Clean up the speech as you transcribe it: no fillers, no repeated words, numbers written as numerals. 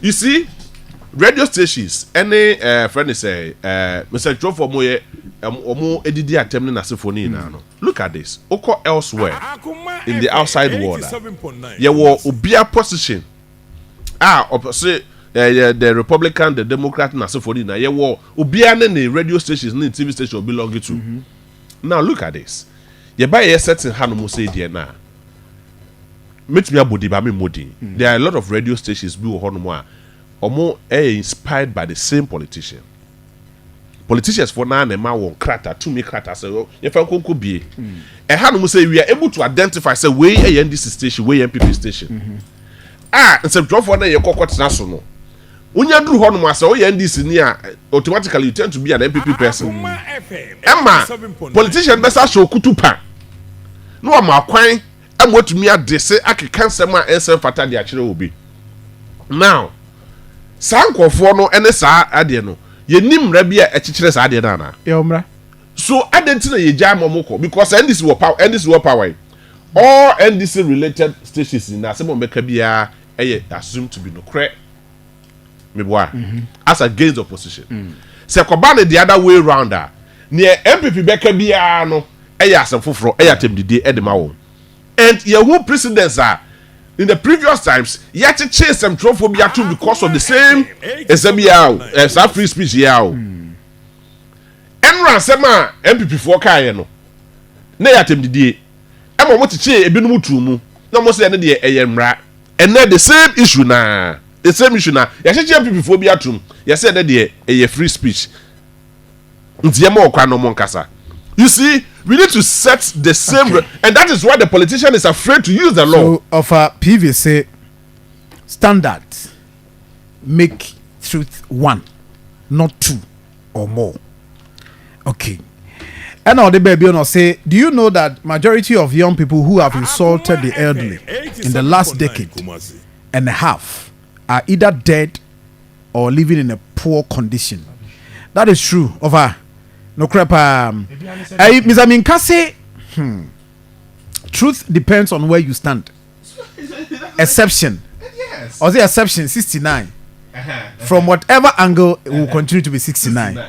You see, radio stations, any friend say, Mr. Joe for Moye, Omo Edidi attempting na symphony na no. Look at this. Oko elsewhere in the outside world. Ye wo obia position. Opposite the Republican, the Democrat na symphony na ye wo obia ne radio stations ne TV station belong to. Now look at this. Ye buy a certain hanu say there na. Meet me abodi ba me modi. There are a lot of radio stations bi wo hono mo a omo inspired by the same politician. Politicians for now and won crater to me crater say you fan konko bie e hanu say we are able to identify say we NDC station we MPP station instead of for na ye kokotena so no unya duru ho no ma say we NDC ni a automatically you tend to be an MPP person emma politician besa show kutupa no ma kwan amotumi ade say akeka nsem a ensem fata de akire obi now sankofo no ene sa ade no yenim rabia echichire sa ade na na yomra so identity ye jam omoko because NDC wo power all NDC related stations in asem omeka bia assumed to be no cre meboa as against opposition se koba the other way round near MPP beka bia no asem foforo atemdide edema wo and ye who precedents are in the previous times, you had to chase some trophobia too because of the same SMEA as a free speech. Enran Sema MPP for Kayano. Nayatem the day. I'm what to say a binum tumu. No more say any ayemra. And then the same issue na. The same issue na. Yashi MPP phobia tum. You said that a free speech. Ntiemo kwa no monkasa. You see, we need to set the same, and that is why the politician is afraid to use the law. So, of a PVC standards, make truth one, not two or more. Okay. And now the baby will say, do you know that majority of young people who have insulted the elderly in the last decade and a half are either dead or living in a poor condition? That is true. Over. No crap. Mr. Minka say, truth depends on where you stand. Exception. Yes. Or the exception 69. From whatever angle, it will continue to be 69.